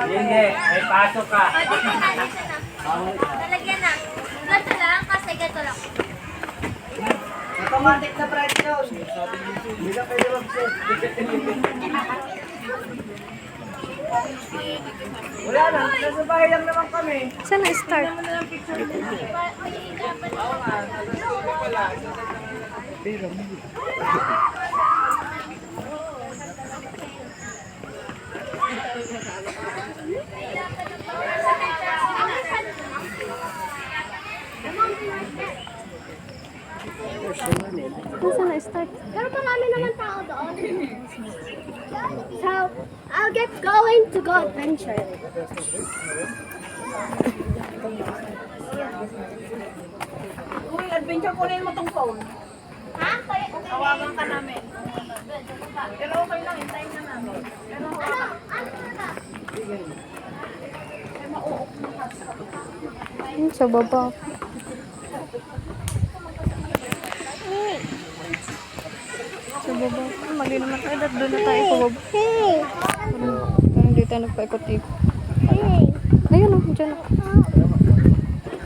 Hindi, may pasok ka. Nalagyan na. Ganito lang kasi ganito lang. Automatic na price yun. Hindi na pwede mag-set. Wala na, nasa bahay lang naman kami. Saan na-start? Saan na-start? Pero marami naman tao doon. So, I'll get going to go adventure. Uy, adventure, kunin mo tong phone. Ha? Tawagan ka namin. Pero okay lang, hintayin na namin. Pero Sa baba. Sa baba. Mali naman tayo. Doon na tayo sa baba. Kung hindi tayo nagpaikot-ikot. Ayun o, dyan o.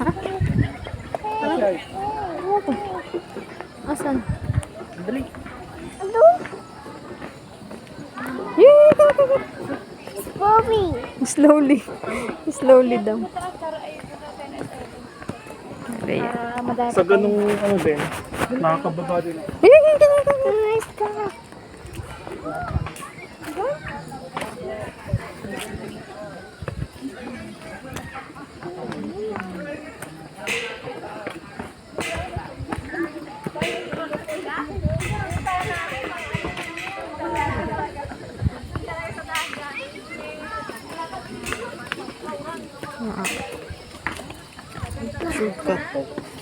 Ha? Ano to? Asan? Dali. Slowly. Slowly daw. Kaya. Sa ganung ano din, nakakababa din. Nice ka. Sukat.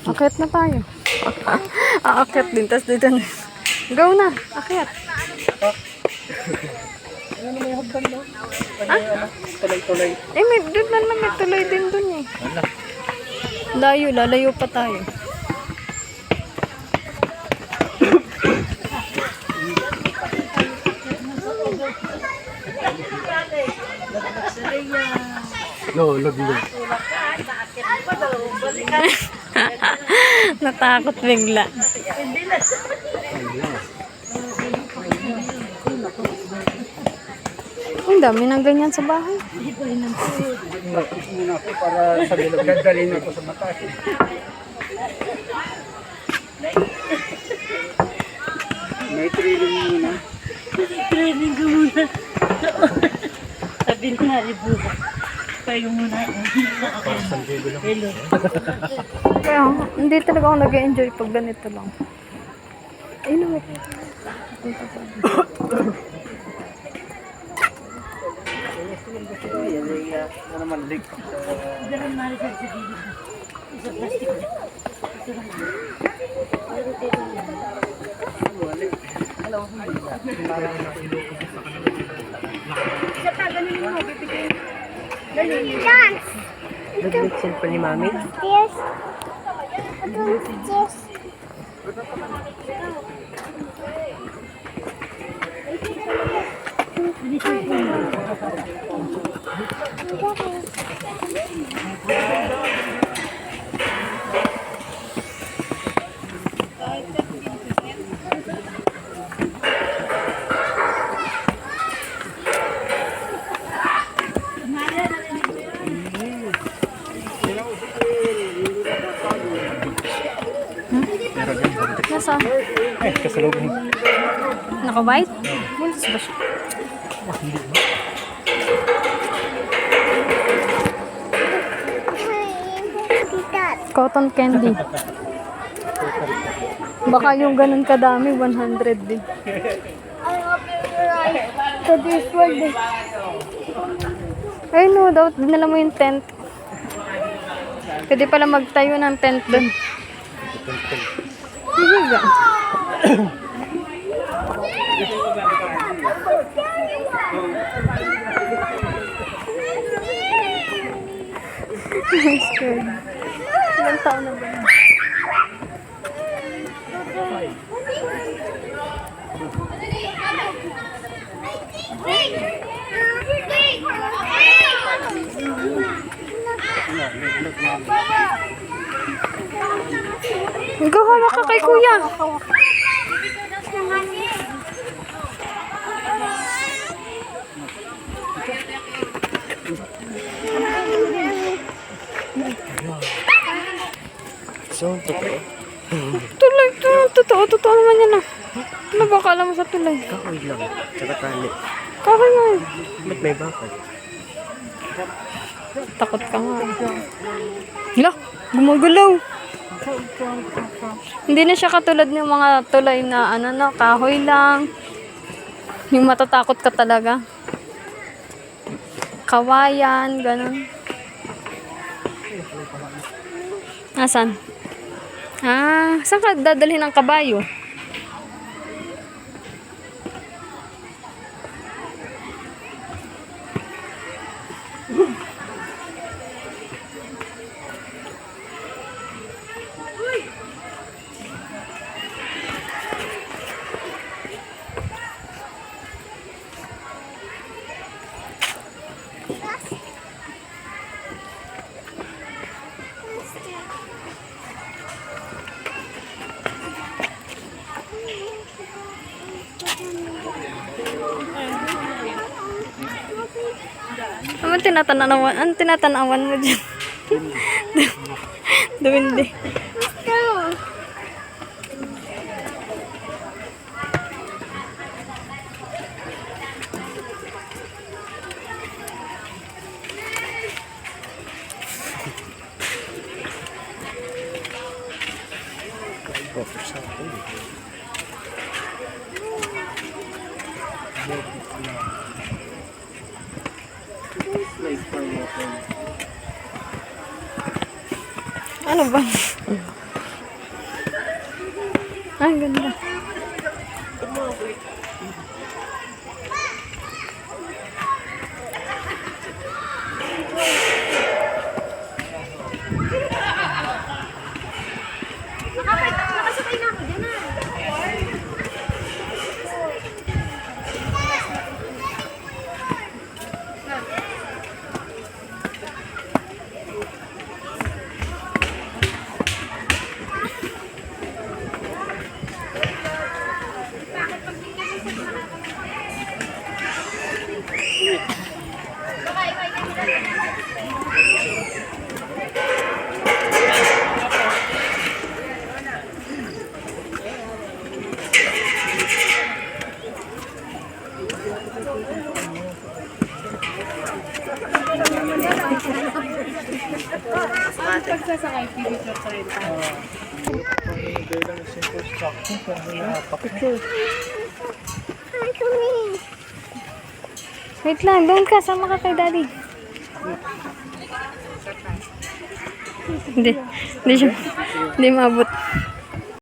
Akyat na tayo. Aakyat din. Tapos dito na. Go na. Akyat. Tulay-tulay. May doon na may tuloy din doon eh. Layo. Lalayo pa tayo. No, log. Natakot bigla. Ang dami ng ganyan sa bahay. Muna ako para sa bilog. Dadalhin ako sa mata. May training muna. training ko muna. Sabi na libuha. Kayo muna. Hello. Kaya hindi talaga ako nag-enjoy pag ganito lang. Ay, no. Ano naman, lig. Daran na rin sa gilid. Isa plastic. Isa pa, ganun mo. Bibigay. Dance. Nag-listen pa ni Mami? Yes. Yes. Nasa? Kasalubong. Nakabite? Bulis ba siya? Cotton candy. Baka yung ganun kadami, 100 din. To this world. Ay no, dapat dinala mo yung tent. Pwede pala magtayo ng tent dun. Hihiga. I'm scared. Ilang taon na ba? Ikaw hawak ka kay kuya. So, totoo. Tulay, totoo naman yan ah. Ano ba akala mo sa tulay? Kahoy lang. Tsaka tali. Kakay nga eh. Ba't may bakal? Takot ka nga. Hala, gumagalaw. Hindi na siya katulad ng mga tulay na ano no, kahoy lang. Yung matatakot ka talaga. Kawayan, ganun. Asan? Ah, saan ka dadalhin ng kabayo? Ang tinatanawan mo dyan? Duwindi. Ano ba? Ay, ganda. Nakasabay na ako dyan ah. Pagsasakay, picture pa rin tayo. Picture. Hi, Kumi. Wait lang, doon ka. Sama ka kay daddy. Hindi. Hindi siya. Hindi maabot.